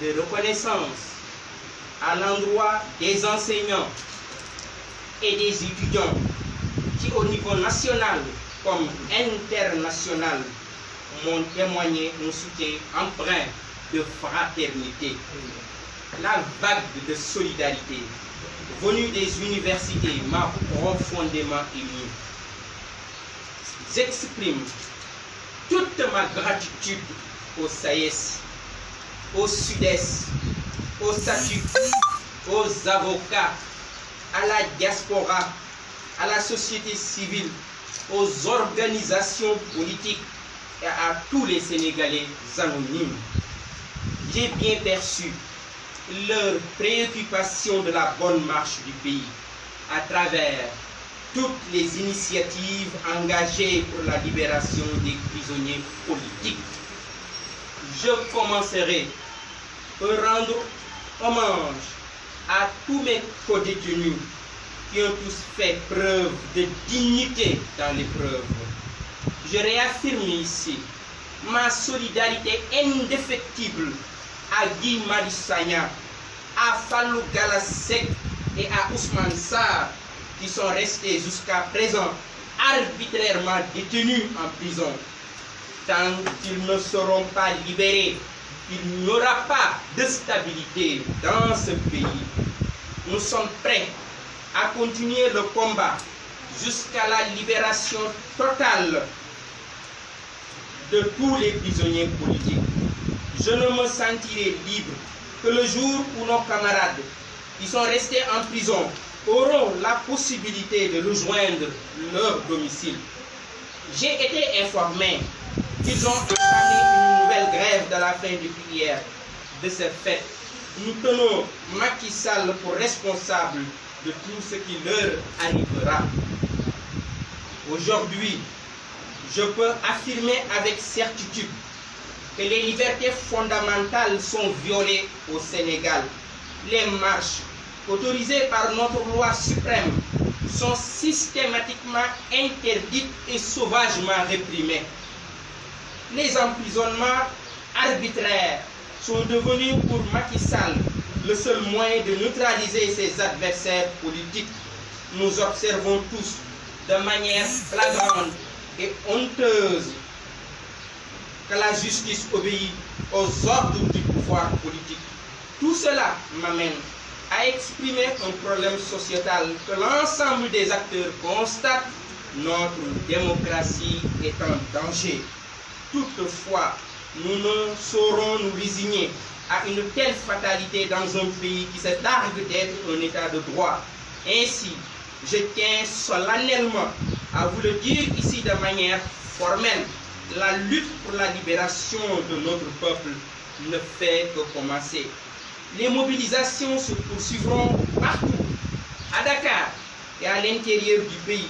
de reconnaissance à l'endroit des enseignants et des étudiants qui, au niveau national comme international, m'ont témoigné un soutien empreint de fraternité. La vague de solidarité venue des universités m'a profondément ému. J'exprime toute ma gratitude au SAES, au SUDES, au STATUC, aux avocats, à la diaspora, à la société civile, aux organisations politiques et à tous les Sénégalais anonymes. J'ai bien perçu leur préoccupation de la bonne marche du pays à travers toutes les initiatives engagées pour la libération des prisonniers politiques. Je commencerai par rendre hommage à tous mes co-détenus qui ont tous fait preuve de dignité dans l'épreuve. Je réaffirme ici ma solidarité indéfectible à Guy Marius Sagna, à Fallou Galassek et à Ousmane Sarr, qui sont restés jusqu'à présent arbitrairement détenus en prison. Tant qu'ils ne seront pas libérés, il n'y aura pas de stabilité dans ce pays. Nous sommes prêts à continuer le combat jusqu'à la libération totale de tous les prisonniers politiques. Je ne me sentirai libre que le jour où nos camarades qui sont restés en prison auront la possibilité de rejoindre leur domicile. J'ai été informé qu'ils ont entamé une nouvelle grève de la faim depuis hier. De ce fait, nous tenons Macky Sall pour responsable de tout ce qui leur arrivera. Aujourd'hui, je peux affirmer avec certitude que les libertés fondamentales sont violées au Sénégal. Les marches autorisées par notre loi suprême sont systématiquement interdites et sauvagement réprimées. Les emprisonnements arbitraires sont devenus pour Macky Sall le seul moyen de neutraliser ses adversaires politiques. Nous observons tous de manière flagrante et honteuse que la justice obéit aux ordres du pouvoir politique. Tout cela m'amène à exprimer un problème sociétal que l'ensemble des acteurs constatent. Notre démocratie est en danger. Toutefois, nous ne saurons nous résigner à une telle fatalité dans un pays qui se targue d'être un état de droit. Ainsi, je tiens solennellement à vous le dire ici de manière formelle. La lutte pour la libération de notre peuple ne fait que commencer. Les mobilisations se poursuivront partout, à Dakar et à l'intérieur du pays,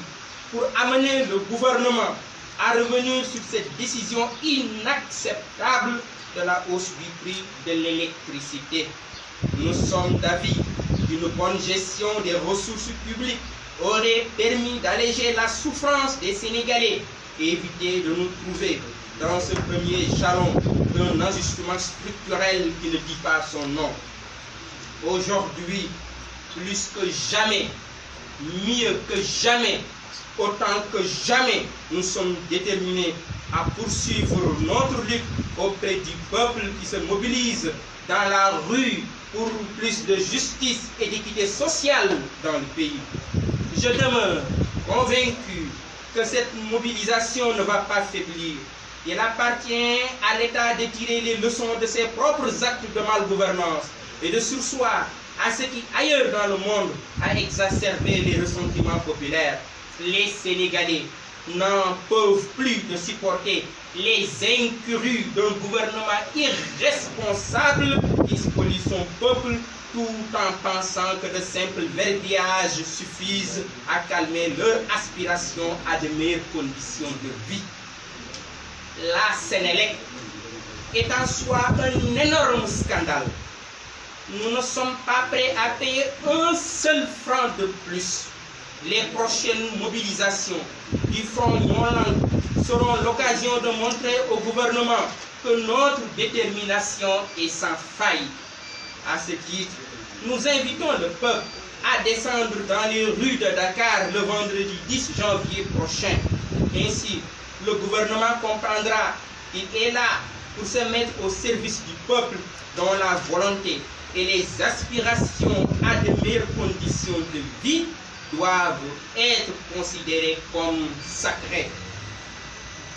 pour amener le gouvernement à revenir sur cette décision inacceptable de la hausse du prix de l'électricité. Nous sommes d'avis qu'une bonne gestion des ressources publiques aurait permis d'alléger la souffrance des Sénégalais et éviter de nous trouver dans ce premier jalon d'un ajustement structurel qui ne dit pas son nom. Aujourd'hui, plus que jamais, mieux que jamais, autant que jamais, nous sommes déterminés à poursuivre notre lutte auprès du peuple qui se mobilise dans la rue pour plus de justice et d'équité sociale dans le pays. Je demeure convaincu que cette mobilisation ne va pas faiblir. Il appartient à l'État de tirer les leçons de ses propres actes de malgouvernance et de surseoir à ce qui, ailleurs dans le monde, a exacerbé les ressentiments populaires. Les Sénégalais n'en peuvent plus de supporter les incuries d'un gouvernement irresponsable qui spolie son peuple tout en pensant que de simples verbiages suffisent à calmer leur aspiration à de meilleures conditions de vie. La Sénélec est en soi un énorme scandale. Nous ne sommes pas prêts à payer un seul franc de plus. Les prochaines mobilisations du Front non-langue seront l'occasion de montrer au gouvernement que notre détermination est sans faille. À ce titre, nous invitons le peuple à descendre dans les rues de Dakar le vendredi 10 janvier prochain. Ainsi, le gouvernement comprendra qu'il est là pour se mettre au service du peuple dont la volonté et les aspirations à de meilleures conditions de vie doivent être considérées comme sacrées.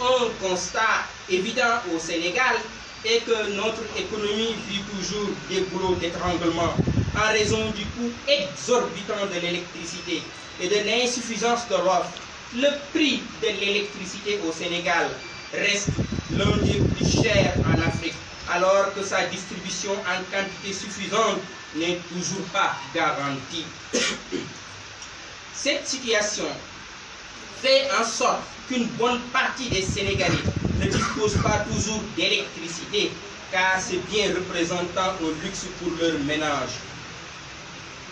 Un constat évident au Sénégal est que notre économie vit toujours des goulots d'étranglement en raison du coût exorbitant de l'électricité et de l'insuffisance de l'offre. Le prix de l'électricité au Sénégal reste l'un des plus chers en Afrique, alors que sa distribution en quantité suffisante n'est toujours pas garantie. Cette situation fait en sorte qu'une bonne partie des Sénégalais ne disposent pas toujours d'électricité, car c'est bien représentant un luxe pour leur ménage.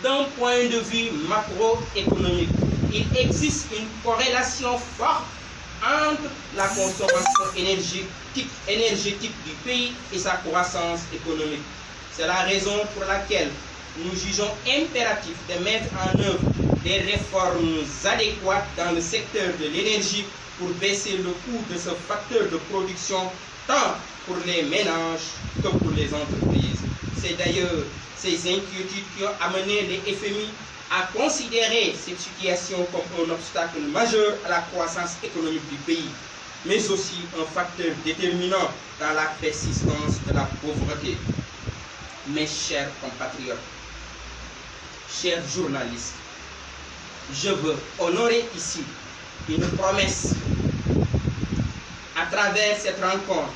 D'un point de vue macroéconomique, il existe une corrélation forte entre la consommation énergétique du pays et sa croissance économique. C'est la raison pour laquelle nous jugeons impératif de mettre en œuvre des réformes adéquates dans le secteur de l'énergie pour baisser le coût de ce facteur de production tant pour les ménages que pour les entreprises. C'est d'ailleurs ces inquiétudes qui ont amené les FMI à considérer cette situation comme un obstacle majeur à la croissance économique du pays, mais aussi un facteur déterminant dans la persistance de la pauvreté. Mes chers compatriotes, chers journalistes, je veux honorer ici une promesse. À travers cette rencontre,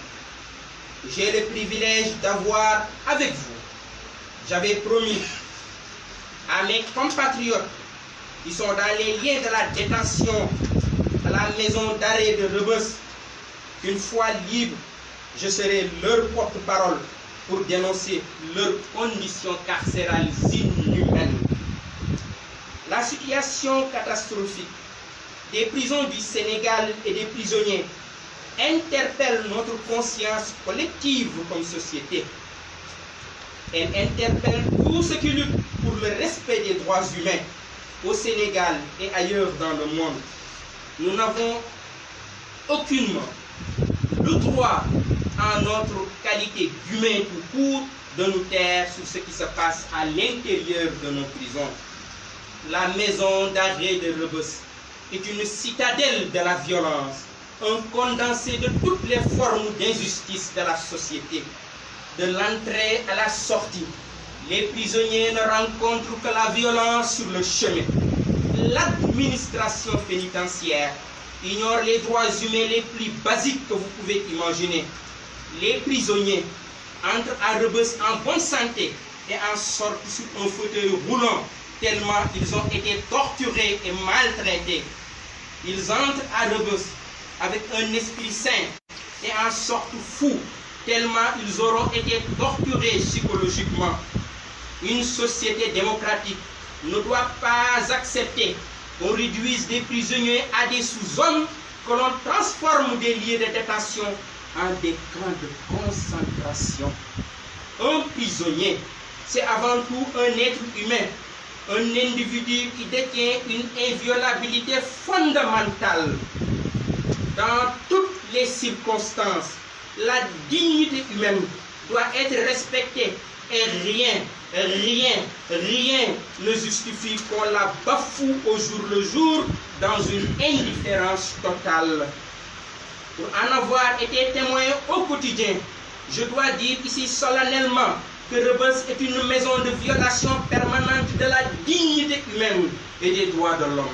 j'ai le privilège d'avoir avec vous. J'avais promis à mes compatriotes qui sont dans les liens de la détention à la maison d'arrêt de Rebeuss qu'une fois libre, je serai leur porte-parole pour dénoncer leurs conditions carcérales inhumaines. La situation catastrophique des prisons du Sénégal et des prisonniers interpelle notre conscience collective comme société. Elle interpelle tous ceux qui luttent pour le respect des droits humains au Sénégal et ailleurs dans le monde. Nous n'avons aucunement le droit, en notre qualité d'humain tout court, de nous taire sur ce qui se passe à l'intérieur de nos prisons. La maison d'arrêt de Rebeuss est une citadelle de la violence, un condensé de toutes les formes d'injustice de la société. De l'entrée à la sortie, les prisonniers ne rencontrent que la violence sur le chemin. L'administration pénitentiaire ignore les droits humains les plus basiques que vous pouvez imaginer. Les prisonniers entrent à Rebeuss en bonne santé et en sortent sur un fauteuil roulant tellement ils ont été torturés et maltraités. Ils entrent à Rebeuss avec un esprit sain et en sortent fous tellement ils auront été torturés psychologiquement. Une société démocratique ne doit pas accepter qu'on réduise des prisonniers à des sous-hommes, que l'on transforme des lieux de détention en des camps de concentration. Un prisonnier, c'est avant tout un être humain, un individu qui détient une inviolabilité fondamentale. Dans toutes les circonstances, la dignité humaine doit être respectée et rien ne justifie qu'on la bafoue au jour le jour dans une indifférence totale. Pour en avoir été témoin au quotidien, je dois dire ici solennellement que Rebeuss est une maison de violation permanente de la dignité humaine et des droits de l'homme.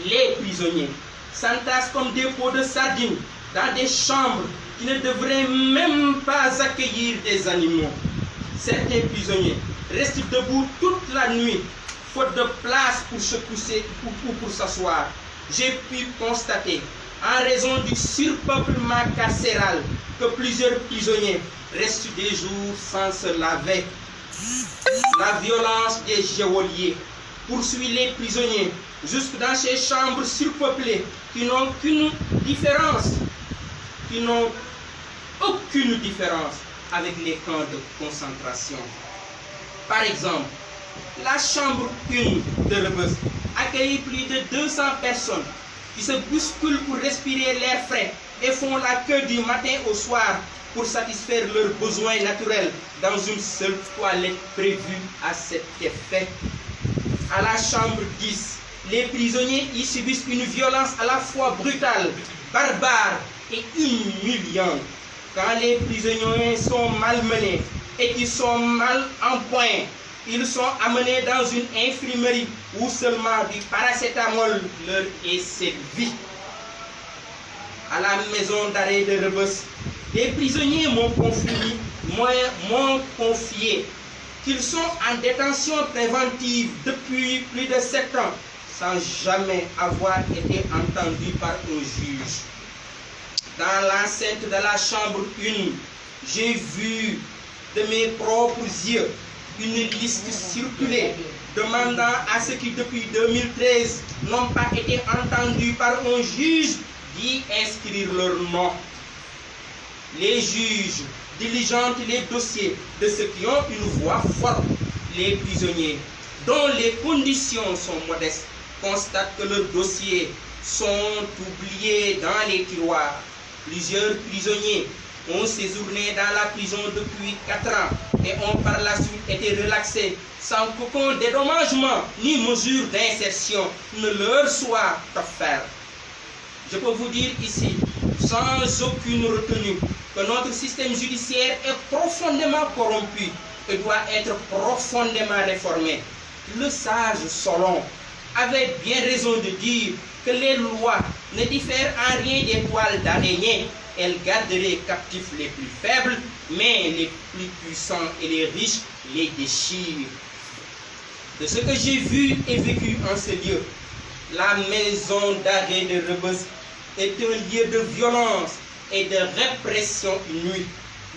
Les prisonniers s'entassent comme des pots de sardines dans des chambres qui ne devraient même pas accueillir des animaux. Certains prisonniers restent debout toute la nuit, faute de place pour se coucher ou pour s'asseoir. J'ai pu constater, en raison du surpeuplement carcéral, que plusieurs prisonniers restent des jours sans se laver. La violence des geôliers poursuit les prisonniers jusque dans ces chambres surpeuplées qui n'ont qu'une différence, qui n'ont aucune différence avec les camps de concentration. Par exemple, la chambre 1 de Rebeuss accueille plus de 200 personnes qui se bousculent pour respirer l'air frais et font la queue du matin au soir pour satisfaire leurs besoins naturels dans une seule toilette prévue à cet effet. À la chambre 10, les prisonniers y subissent une violence à la fois brutale, barbare et humiliante. Quand les prisonniers sont malmenés et qu'ils sont mal en point, ils sont amenés dans une infirmerie où seulement du paracétamol leur est servi. À la maison d'arrêt de Rebeuss, les prisonniers m'ont confié qu'ils sont en détention préventive depuis plus de 7 ans, sans jamais avoir été entendus par un juge. Dans l'enceinte de la chambre 1, j'ai vu de mes propres yeux une liste circuler demandant à ceux qui depuis 2013 n'ont pas été entendus par un juge d'y inscrire leur nom. Les juges diligentent les dossiers de ceux qui ont une voix forte. Les prisonniers, dont les conditions sont modestes, constatent que leurs dossiers sont oubliés dans les tiroirs. Plusieurs prisonniers ont séjourné dans la prison depuis 4 ans et ont par la suite été relaxés sans qu'aucun dédommagement ni mesure d'insertion ne leur soit offert. Je peux vous dire ici, sans aucune retenue, que notre système judiciaire est profondément corrompu et doit être profondément réformé. Le sage Solon avait bien raison de dire que les lois ne diffèrent en rien des toiles d'araignée. Elles garderaient captifs les plus faibles, mais les plus puissants et les riches les déchirent. De ce que j'ai vu et vécu en ce lieu, la maison d'arrêt de Rebeuss est un lieu de violence et de répression inouïe.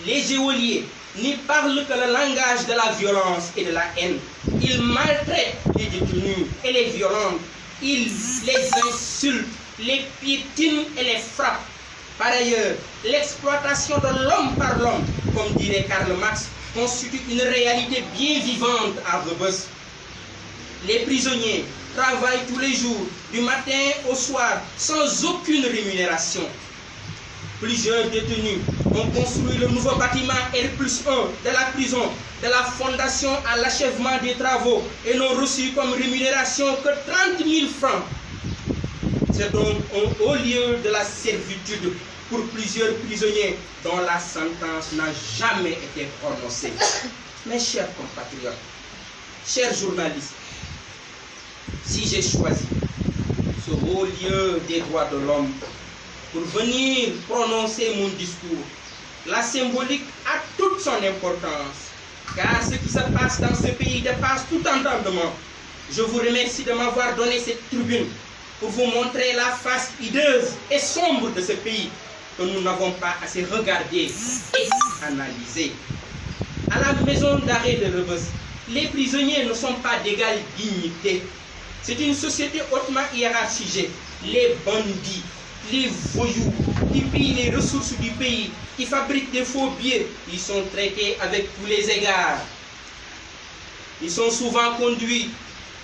Les geôliers n'y parlent que le langage de la violence et de la haine. Ils maltraitent les détenus et les violentent. Ils les insultent, les piétinent et les frappent. Par ailleurs, l'exploitation de l'homme par l'homme, comme dirait Karl Marx, constitue une réalité bien vivante à Rebeuss. Les prisonniers travaillent tous les jours, du matin au soir, sans aucune rémunération. Plusieurs détenus ont construit le nouveau bâtiment R+1 de la prison, de la fondation à l'achèvement des travaux, et n'ont reçu comme rémunération que 30 000 francs. C'est donc un haut lieu de la servitude pour plusieurs prisonniers dont la sentence n'a jamais été prononcée. Mes chers compatriotes, chers journalistes, si j'ai choisi ce haut lieu des droits de l'homme pour venir prononcer mon discours, la symbolique a toute son importance, car ce qui se passe dans ce pays dépasse tout entendement. Je vous remercie de m'avoir donné cette tribune pour vous montrer la face hideuse et sombre de ce pays que nous n'avons pas assez regardé et analysé. À la maison d'arrêt de Rebeuss, les prisonniers ne sont pas d'égale dignité. C'est une société hautement hiérarchisée. Les bandits, les voyous qui pillent les ressources du pays, qui fabriquent des faux billets, ils sont traités avec tous les égards. Ils sont souvent conduits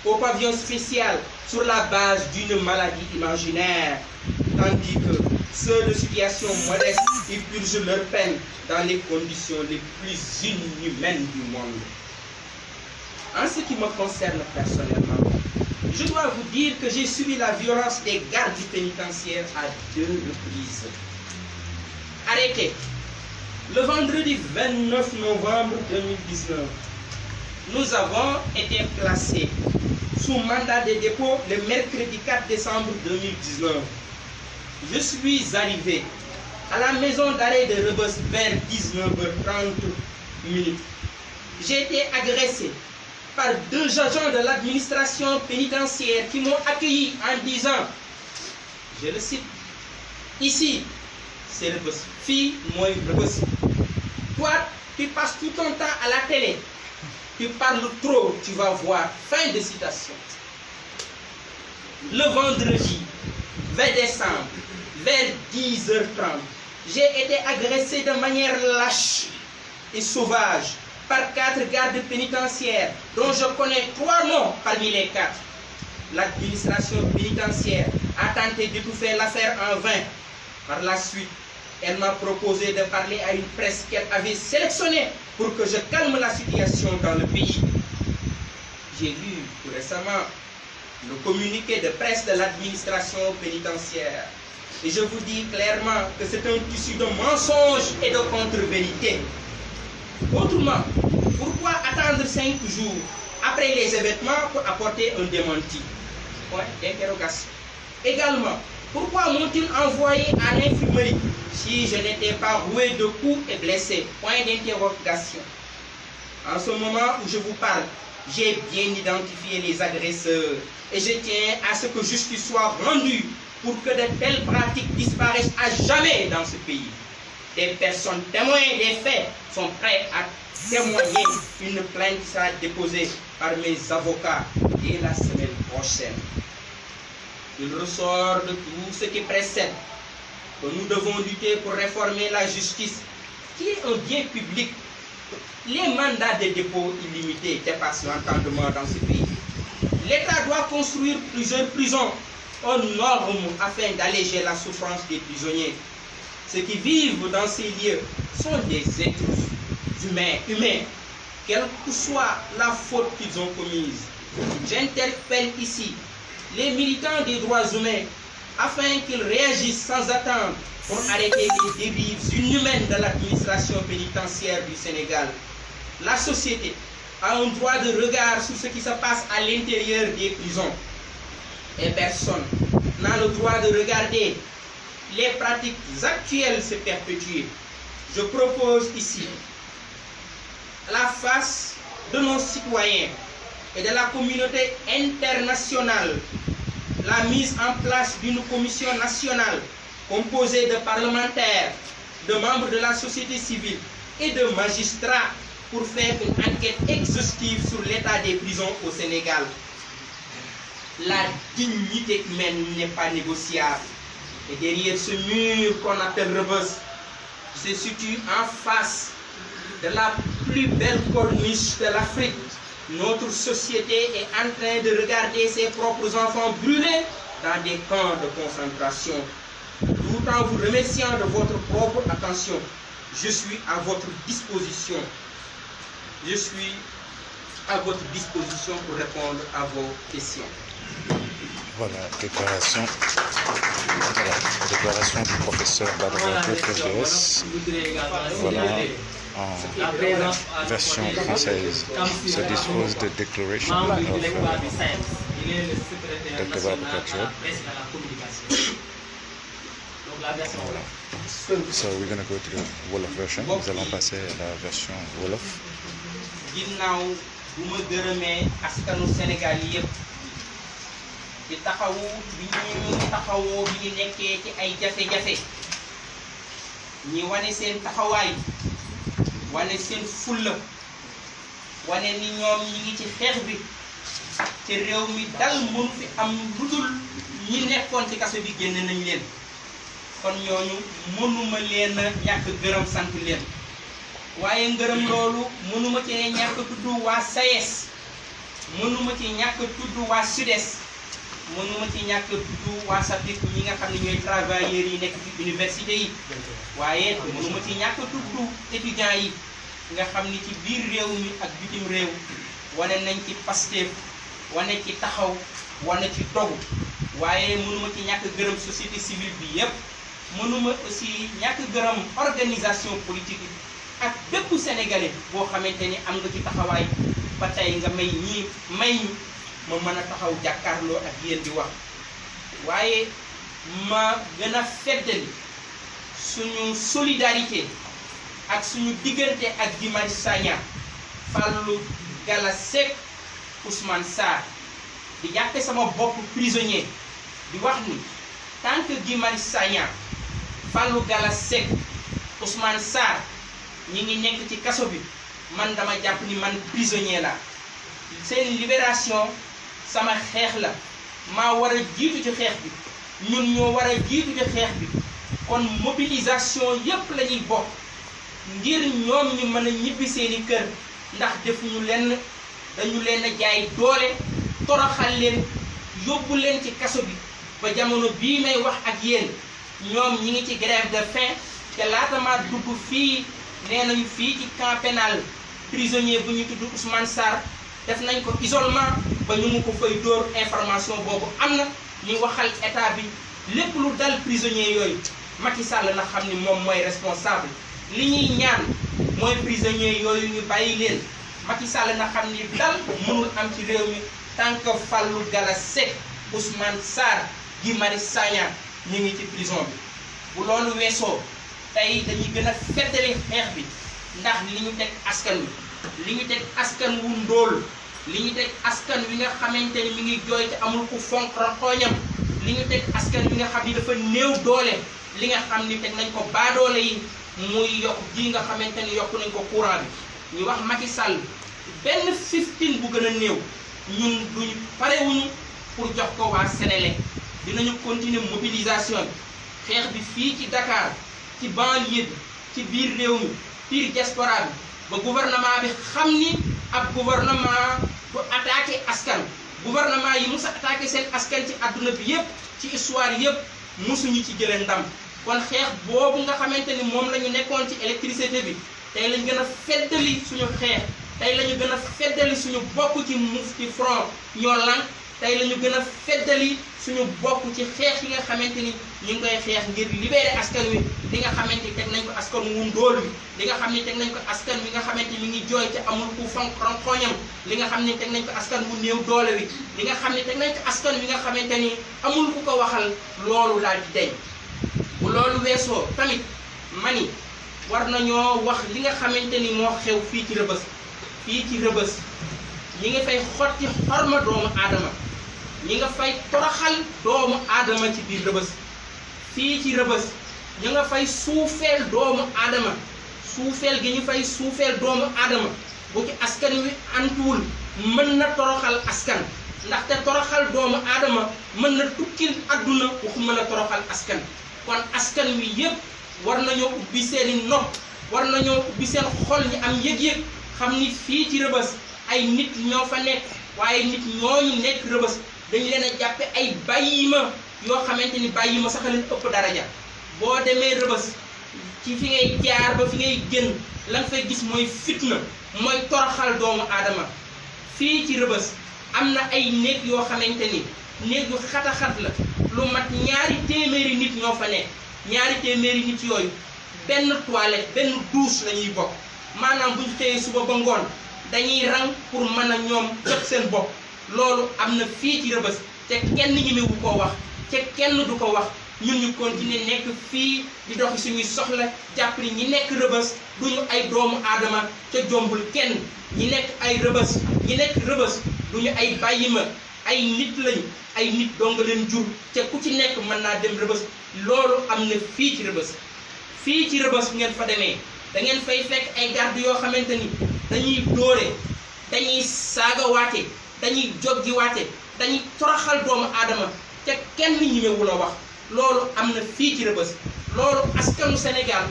au pavillon spécial sur la base d'une maladie imaginaire, tandis que ceux de situation modeste y purgent leur peine dans les conditions les plus inhumaines du monde. En ce qui me concerne personnellement, je dois vous dire que j'ai subi la violence des gardes pénitentiaires à 2 reprises. Arrêté le vendredi 29 novembre 2019, nous avons été placés sous mandat de dépôt le mercredi 4 décembre 2019. Je suis arrivé à la maison d'arrêt de Rebeuss vers 19h30. J'ai été agressé par 2 agents de l'administration pénitentiaire qui m'ont accueilli en disant, je le cite, ici, c'est Rebeuss. Fille, moi, Rebeuss. Toi, tu passes tout ton temps à la télé. Tu parles trop, tu vas voir. Fin de citation. Le vendredi 20 décembre, vers 10h30, j'ai été agressé de manière lâche et sauvage par 4 gardes pénitentiaires, dont je connais 3 noms parmi les 4. L'administration pénitentiaire a tenté d'étouffer l'affaire en vain. Par la suite, elle m'a proposé de parler à une presse qu'elle avait sélectionnée pour que je calme la situation dans le pays. J'ai lu tout récemment le communiqué de presse de l'administration pénitentiaire. Et je vous dis clairement que c'est un tissu de mensonges et de contre-vérités. Autrement, pourquoi attendre 5 jours après les événements pour apporter un démenti? Point d'interrogation. Également, pourquoi m'ont-ils envoyé à l'infirmerie si je n'étais pas roué de coups et blessé? Point d'interrogation. En ce moment où je vous parle, j'ai bien identifié les agresseurs et je tiens à ce que justice soit rendue pour que de telles pratiques disparaissent à jamais dans ce pays. Des personnes témoins des faits sont prêtes à témoigner. Une plainte sera déposée par mes avocats dès la semaine prochaine. Il ressort de tout ce qui précède que nous devons lutter pour réformer la justice, qui est un bien public. Les mandats de dépôt illimités dépassent l'entendement dans ce pays. L'État doit construire plusieurs prisons aux normes afin d'alléger la souffrance des prisonniers. Ceux qui vivent dans ces lieux sont des êtres humains, quelle que soit la faute qu'ils ont commise. J'interpelle ici les militants des droits humains afin qu'ils réagissent sans attendre pour arrêter les dérives inhumaines de l'administration pénitentiaire du Sénégal. La société a un droit de regard sur ce qui se passe à l'intérieur des prisons. Et personne n'a le droit de regarder les pratiques actuelles se perpétuer. Je propose ici, à la face de nos citoyens et de la communauté internationale, la mise en place d'une commission nationale composée de parlementaires, de membres de la société civile et de magistrats pour faire une enquête exhaustive sur l'état des prisons au Sénégal. La dignité humaine n'est pas négociable. Et derrière ce mur qu'on appelle Rebeuss, se situe en face de la plus belle corniche de l'Afrique. Notre société est en train de regarder ses propres enfants brûlés dans des camps de concentration. Tout en vous remerciant de votre propre attention, je suis à votre disposition. Je suis à votre disposition pour répondre à vos questions. Voilà, déclaration du professeur Badara PDS. Voilà, en version française, se dispose de Declaration of Dr. Babacar Diop. So we're going to go to the Wolof version. Nous allons passer à la version Wolof. ginnaaw bu ma gërëmee askanu Sénégal yëpp di taxawu bi ñu taxawoo bi ñu nekkee ci ay jafe-jafe ñi wane seen taxawaay wane seen fulla wane ni ñoom ñi ngi ci xeex bi ci réew mi dal mënu fi am lu dul ñi nekkoon ci kaso bi génn nañ leen kon ñooñu mënuma leen a ñàkk gërëm sant leen waaye ngërëm loolu mënuma ci ñàkk tudd waa SAES mënuma ci ñàkk tudd waa SUDES mënuma ci ñàkk tudd waa SAPIC ñi nga xam ne ñooy travailleurs yi nekk ci université yi waaye mënuma ci ñàkk tudd étudiants yi nga xam ni ci biir réew mi ak bitim réew wane nañ ci Pastef wane ci taxaw wane ci dogu waaye mënuma ci ñàkk gërëm société civile bi yépp mënuma aussi ñàkk gërëm organisation politique yi ak bépp sénégalais boo xamante ni am nga ci taxawaay ba tey nga may ñu ma mën a taxaw jàkkaarloo ak yéen di wax waaye ma gën a feddali suñu solidarité ak suñu diggante ak Guy Marius Sagna, Fallou Galass Seck, Ousmane Sarr di jàppe sama bopp prisonnier di wax ni tant que Guy Marius Sagna, Fallou Galass Seck, Ousmane Sarr ñi ngi nekk ci kaso bi man dama jàpp ni man prisonnier la seen libération sama xeex la maa war a jiitu ci xeex bi ñun ñoo war a jiitu ci xeex bi kon mobilisation yépp la ñuy bokk ngir ñoom ñu mën a ñibbi seeni kër ndax defuñu lenn dañu leen a jaay doole toroxal leen yóbbu leen ci kaso bi ba jamono bii may wax ak yéen ñoom ñi ngi ci grève de faim te laata ma dugg fii nee nañu fii ci camp pénal prisonnier bu ñu tudd Ousmane Sarr def nañ ko isolement ba ñu mu ko fay dóor information boobu am na ñu waxal état bi lépp lu dal prisonnier yooyu Macky Sall na xam ni moom mooy responsable li ñuy ñaan mooy prisonnier yooyu ñu bàyyi leen Macky Sall na xam ni dal mënul am ci réew mi tant que Fallou Galass Seck Ousmane Sarr Guy Marius Sagna ñu ngi ci prison bi bu loolu weesoo tey dañuy gën a feddali xeex bi ndax li ñu teg askan wi li ñu teg askan wu ndóol li ñu teg askan wi nga xamante ni mi ngi jooy te amul ku fonk ranxooñam li ñu teg askan wi nga xam ni dafa néew doole li nga xam ni teg nañ ko baadoole yi muy yokk ji nga xamante ni yokk nañ ko courant bi ñu wax Macky Sall benn 15 bu gën a néew ñun duñu parewuñu pour jox ko waa Sénélec dinañu continuer mobilisation bi xeex bi fii ci Dakar ci banlieue bi ci biir réew mi biir diaspora bi ba gouvernement bi xam ni ab gouvernement bu attaqué askan gouvernement yi musa attaqué seen askan ci àdduna bi yépp ci histoire yépp musuñu ci jëlee ndam kon xeex boobu nga xamante ni moom la ñu nekkoon ci électricité bi tey lañu gën a feddali suñu xeex tey la ñu gën a feddali suñu bokk ci ci front ñoo lànk tey la ñu gën a feddali suñu bokk ci xeex yi nga xamante ni ñu ngi koy xeex ngir libérer askan wi li nga xamante ni teg nañ ko askan wu ndóol wi li nga xam ne teg nañ ko askan wi nga xamante ni mi ngi jooy te amul ku fonk ranxooñam li nga xam ne teg nañ ko askan wu néew doole wi li nga xam ne teg nañ ko askan wi nga xamante ni amul ku ko waxal loolu daal di deñ bu loolu weesoo tamit mani war nañoo wax li nga xamante ni moo xew fii ci Rëbës ñi nga fay xotti xorma doomu aadama ñi nga fay toroxal doomu aadama ci biir Rëbës fii ci Rëbës ñu nga fay suufeel doomu aadama suufeel gi ñu fay suufeel doomu aadama bu ci askan wi antuwul mën na toroxal askan ndaxte toroxal doomu aadama mën na tukkil adduna waxu mën a toroxal askan kon askan wi yépp war nañoo ubbi seeni nopp war nañoo ubbi seen xol ñi am yëg-yëg xam ni fii ci Rëbës ay nit ñoo fa nekk waaye nit ñooñu nekk Rëbës dañu leen a jàppe ay bàyyima yoo xamante ni bàyyima sax leen ëpp daraja boo demee Rëbës ci fi ngay jaar ba fi ngay génn lan fay gis mooy fitna mooy toroxal doomu aadama fii ci Rëbës am na ay néeg yoo xamante ni néeg yu xat-xat la lu mat 200 nit ñoo fa nekk 200 nit yooyu benn toilette benn douche la ñuy bokk maanaam bu ñu teyee suba ba ngoon dañuy rang pour mën a ñoom jot seen bopp loolu am na fii ci Rëbës te kenn ñemewu koo wax te kenn du ko wax ñun ñu continuer nekk fii di doxi suñuy soxla jàpp ni ñi nekk Rëbës duñu ay doomu aadama te jombul kenn ñi nekk ay Rëbës ñi nekk Rëbës duñu ay bàyyima ay nit lañu ay nit dong leen jur te ku ci nekk mën naa dem Rëbës loolu am na fii ci Rëbës fii ci Rëbës bu ngeen fa demee da ngeen fay fekk ay garde yoo xamante ni dañuy dóore dañuy saagawaate dañuy joggiwaate dañuy toroxal doomu aadama te kenn ñemewul a wax loolu am na fii ci Rëbës loolu askanu Sénégal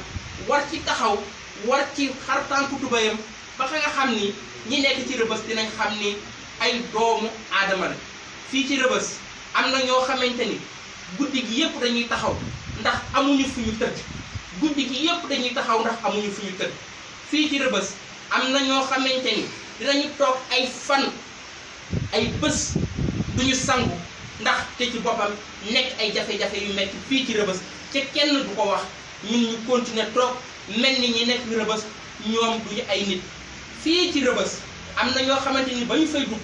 war ci taxaw war ci xartànku tubayam ba nga xam ni ñi nekk ci Rëbës dinañ xam ni ay doomu aadama la fii ci Rëbës am na ñoo xamante ni guddi gi yépp dañuy taxaw ndax amuñu fu ñu tëdd guddi gi yépp dañuy taxaw ndax amuñu fu ñu tëdd fii ci Rëbës am na ñoo xamante ni dinañu toog ay fan ay bés duñu sangu ndax te ci boppam nekk ay jafe-jafe yu metti fii ci Rëbës te kenn du ko wax ñun ñu continuer toog mel ni ñi nekk Rëbës ñoom duñu ay nit fii ci Rëbës am na ñoo xamante ni ba ñu fay dugg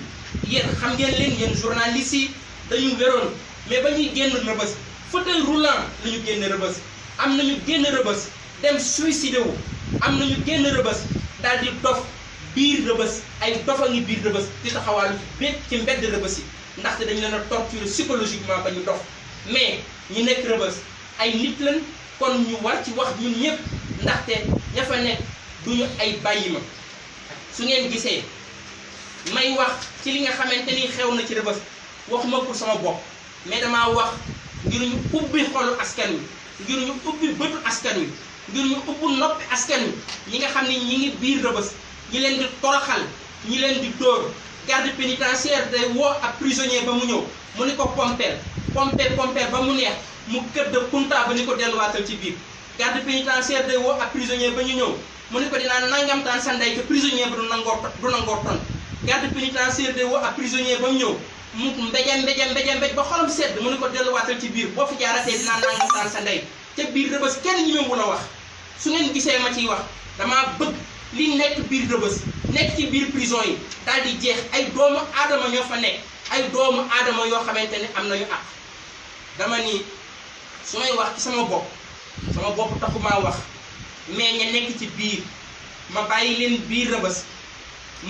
yéen xam ngeen leen yéen journalistes yi dañu wéroon mais ba ñuy génn Rëbës fauteuil roulant la ñu génn Rëbës am nañu génn Rëbës dem suicidé wu am nañu génn Rëbës daal di dof biir Rëbës ay dofa ngi biir Rëbës di taxawaalu ci mbedd Rëbës yi ndaxte dañu leen a torturer psychologiquement ba ñu dof mais ñi nekk Rëbës ay nit lañ kon ñu war ci wax ñun ñëpp ndaxte ña fa nekk duñu ay bàyyima su ngeen gisee may wax ci li nga xamante ni xew na ci Rëbës waxuma pour sama bopp mais damaa wax ngir ñu ubbi xolu askan wi ngir ñu ubbi bëtu askan wi ngir ñu ubbi noppi askan wi ñi nga xam ne ñi ngi biir Rebeuss ñi leen di toroxal ñi leen di dóor garde pénitentiaire day woo ab prisonnier ba mu ñëw mu ni ko pompeel ba mu neex mu këdd kunta ba ni ko delluwaatal ci biir garde pénitentiaire day woo ab prisonnier ba ñu ñëw mu ni ko dinaa nangamtaan sa ndey te prisonnier ba du nangoo ton garde pénitentiaire day woo ab prisonnier ba mu ñëw mu mbéj ba xolam sedd mu ni ko delluwaatal ci biir boo fi jaaratee dinaa nangamtaan sa ndey te biir Rebeuss kenn ñi mu la wax su ngeen gisee ma ciy wax damaa bëgg li nekk biir Rebeuss nekk ci biir prison yi daal di jeex ay doomu aadama ñoo fa nekk ay doomu aadama yoo xamante ne am nañu àq dama ni su may wax ci sama bopp taxumaa wax mais ña nekk ci biir ma bàyyi leen biir Rebeuss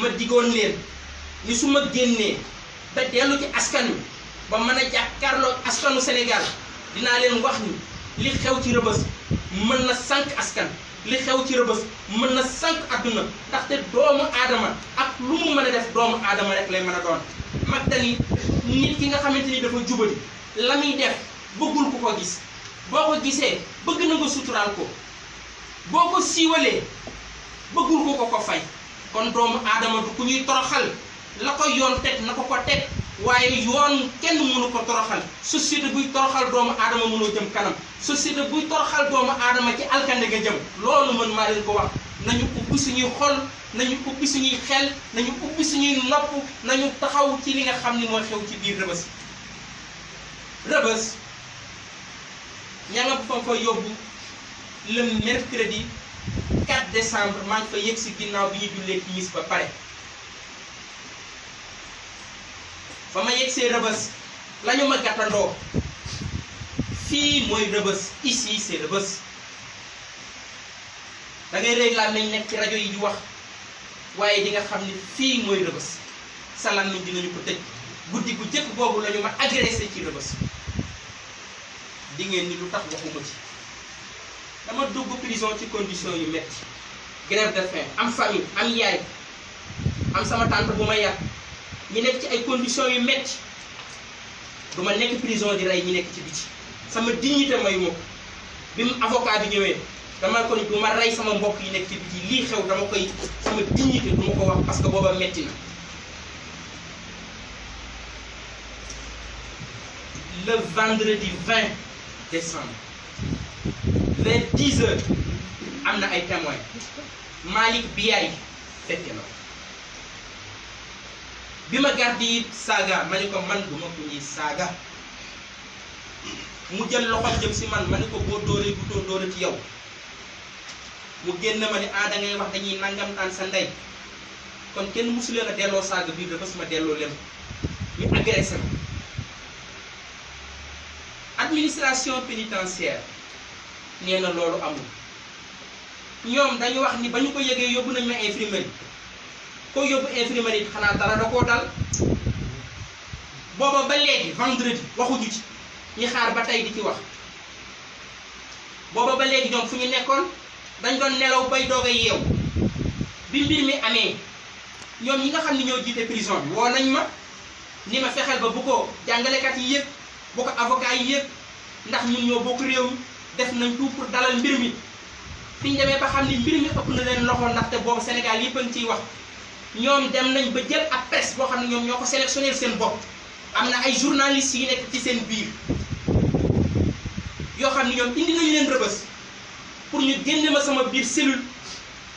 ma digoon leen ni su ma génnee ba dellu ci askan wi ba mën a jàkkaarloo askanu Sénégal dinaa leen wax ni li xew ci Rebeuss mën na sànq askan li xew ci Rebeuss mën na sànq adduna ndaxte doomu aadama ak lu mu mën a def doomu aadama rek lay mën a doon mag dani nit ki nga xamante ni dafa jubali la muy def bëggul ku ko gis boo ko gisee bëgg na nga suturaal ko boo ko siiwalee bëggul ko fay kon doomu aadama du ku ñuy toroxal la ko yoon teg na ko teg waaye yoon kenn mënu ko toroxal société buy toroxal doomu aadama mënoo jëm kanam société buy toroxal doomu aadama ci alkande nga jëm loolu man maa leen ko wax nañu ubbi suñuy xol nañu ubbi suñuy xel nañu ubbi suñuy nopp nañu taxaw ci li nga xam ni mooy xew ci biir Rebeuss ña nga fa yóbbu le mercredi 4 décembre maa ngi fa yëg si ginnaaw bi ñu jullee timis ba pare ba ma yegg see Rebeuss la ñu ma gàttandoo fii mooy Rebeuss ici c'est Rebeuss da ngay rëy laa nañ nekk ci rajo yi di wax waaye di nga xam ni fii mooy Rebeuss salaam nañ dinañu ko tëj guddi gu jëkk boobu la ñu ma agressé ci Rebeuss di ngeen ni lu tax waxuma ci dama dugg prison ci condition yu metti grève de faim am famille am yaay am sama tante bu ma yar ñi nekk ci ay conditions yu metti du ma nekk prison di rey ñi nekk ci biti sama dignité mayu ma ko bi mu avocat bi ñëwee dama ko ni du ma rey sama mbokk yi nekk ci biti lii xew dama koy sama dignité du ma ko wax parce que booba metti na le vendredi 20 décembre vers 10 heures am na ay témoins Malick Biaye fekke na bi ma garde yi saaga ma ni ko man du ma ko ñuy saaga mu jël loxoom jëm si man ma ni ko boo dóoree du too dóore ci yow mu génn ma ni da ngay wax dañuy nangamtaan sa ndey kon kenn musu leen a delloo saaga biir Rebeuss ma delloo leen ñu agressé ma administration pénitentiaire nee na loolu amul ñoom dañu wax ni ba ñu ko yëgee yóbbu nañu ma infirmerie ko yóbbu infirmerie xanaa dara da koo dal booba ba léegi vendredi waxuñu ci ñi xaar ba tey di ci wax booba ba léegi ñoom fu ñu nekkoon dañ doon nelaw bay doog a yeew bi mbir mi amee ñoom ñi nga xam ni ñoo jiite prison bi woo nañ ma ni ma fexeel ba bu ko jàngalekat yi yëg bu ko avocat yi yëg ndax ñun ñoo bokk réew mi def nañ tout pour dalal mbir mi fi ñu demee ba xam ni mbir mi ëpp na leen loxo ndaxte boobu Sénégal yëpp a ngi ciy wax ñoom dem nañ ba jël ab presse boo xam ne ñoom ñoo ko sélectionné seen bopp am na ay journalistes yi nekk ci seen biir yoo xam ne ñoom indi nañu leen Rebeuss pour ñu génne ma sama biir cellule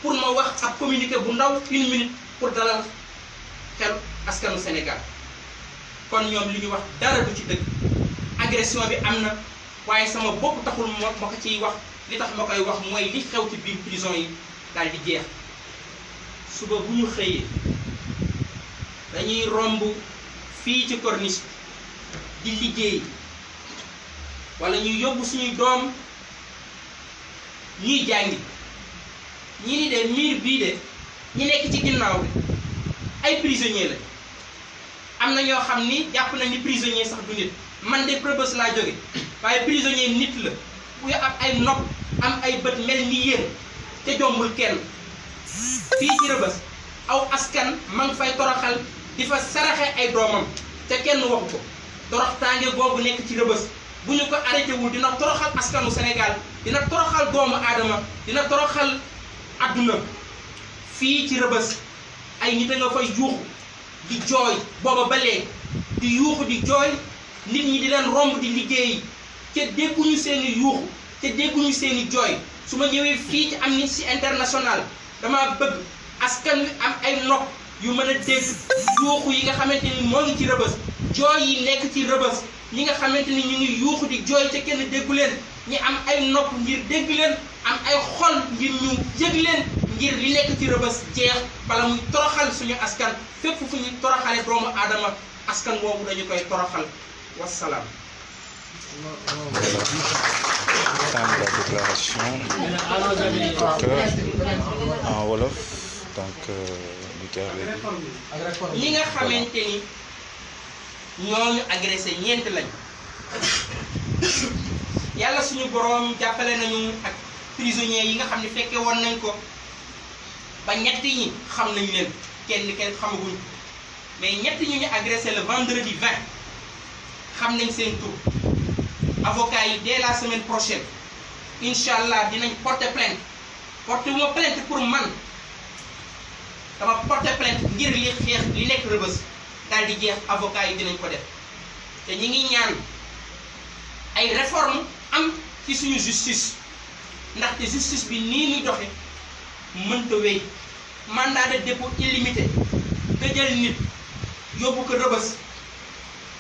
pour ma wax ab communiqué bu ndaw 1 minute pour dalal xel askanu Sénégal kon ñoom li ñu wax dara du ci dëgg agression bi am na waaye sama bopp taxul ma ko ciy wax li tax ma koy wax mooy li xew ci biir prison yi daal di jeex suba bu ñu xëyee dañuy romb fii ci corniche di liggéey wala ñuy yóbbu suñuy doom ñuy jàngi ñi ni de miir bii de ñi nekk ci ginnaaw bi ay prisonniers la am na ñoo xam ni jàpp nañ ni prisonnier sax du nit man de Rebeuss laa jóge waaye prisonnier nit la bu am ay nopp am ay bët mel ni yéen te jombul kenn fii ci Rebeuss aw askan ma ngi fay toroxal di fa saraxe ay doomam te kenn waxu ko toroxtaange boobu nekk ci Rebeuss bu ñu ko arrêté wul dina toroxal askanu Sénégal dina toroxal doomu aadama dina toroxal adduna. fii ci Rebeuss ay nit a nga fay yuuxu di jooy booba ba léegi di yuuxu di jooy nit ñi di leen romb di liggéeyi te dégguñu seeni yuuxu te dégguñu seeni jooy. su ma ñëwee fii ci Amnesty International dama bëgg askan wi am ay nopp yu mën a dégg yuuxu yi nga xamante ni moo ngi ci Rebeuss jooy yi nekk ci Rebeuss ñi nga xamante ni ñu ngi yuuxu di jooy te kenn déggu leen ñi am ay nopp ngir dégg leen am ay xol ngir ñu yëg leen ngir li nekk ci Rebeuss jeex bala muy toroxal suñu askan fépp fu ñuy toroxale doomu aadama askan boobu dañu koy toroxal wassalaam. Fin de la déclaration du docteur en wolof donc Luther Lévy. ñi nga xamante ni ñooñu agressé ñeent lañ yàlla suñu boroom jàppale nañu ak prisonniers yi nga xam ne fekke woon nañ ko ba ñett ñi xam nañu leen kenn xamaguñ mais ñett ñu ñu agressé le vendredi 20 xam nañ seen tur avocat yi dès la semaine prochaine incha allah dinañ porter plainte pour man dama porter plainte ngir li xeex li nekk Rebeuss daal di jeex avocat yi dinañ ko def te ñi ngi ñaan ay réforme am ci suñu justice ndaxte justice bi nii muy doxe mënta wéy mandat de dépôt illimité nga jël nit yóbbu ko Rebeuss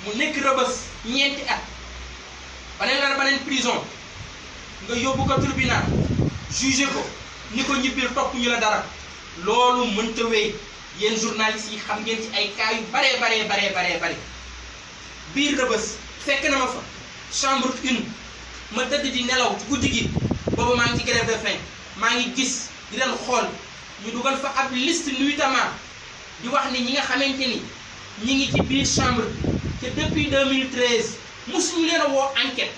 mu nekk Rebeuss ñeenti at baneen prison nga yóbbu ko tribunal jugé ko ni ko ñibbil topp ñu la dara loolu mënta wéy yéen journalistes yi xam ngeen ci ay cas yu bare biir Rebeuss fekk na ma fa chambre 1 ma tëdd di nelaw ci guddi gi boobu maa ngi ci grève de faim maa ngi gis di leen xool ñu dugal fa ab liste nuitamment di wax ni ñi nga xamante ni ñi ngi ci biir chambre te depuis 2013 musuñu leen a woo enquête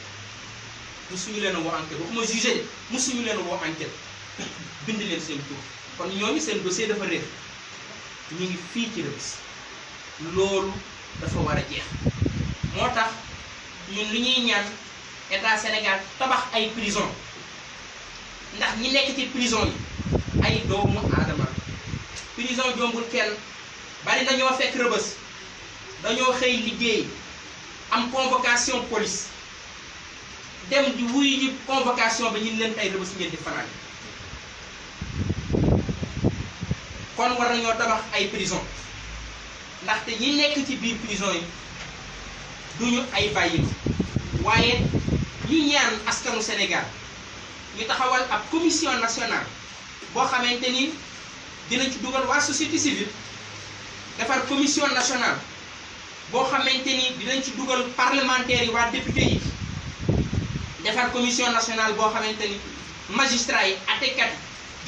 waxuma jugé de musuñu leen a woo enquête bind leen seen tur kon ñooñu seen dossier dafa réer ñu ngi fii ci Rebeuss loolu dafa war a jeex moo tax ñun li ñuy ñaan état Sénégal tabax ay prison ndax ñi nekk ci prison yi ay doomu aadama prison jombul kenn bari na ñoo fekk Rebeuss dañoo xëy liggéey am convocation police dem di wuyu ji convocation ba ñu leen tey Rebeuss ngeen di fanaan kon war nañoo tabax ay prison ndaxte ñi nekk ci biir prison yi duñu ay bàyyi waaye ñu ñaan askanu Sénégal ñu taxawal ab commission nationale boo xamante ni dinañ ci dugal waa société civile defar commission nationale boo xamante ni dinañ ci dugal parlementaires yi waa député yi defar commission nationale boo xamante ni magistrats yi àttekat yi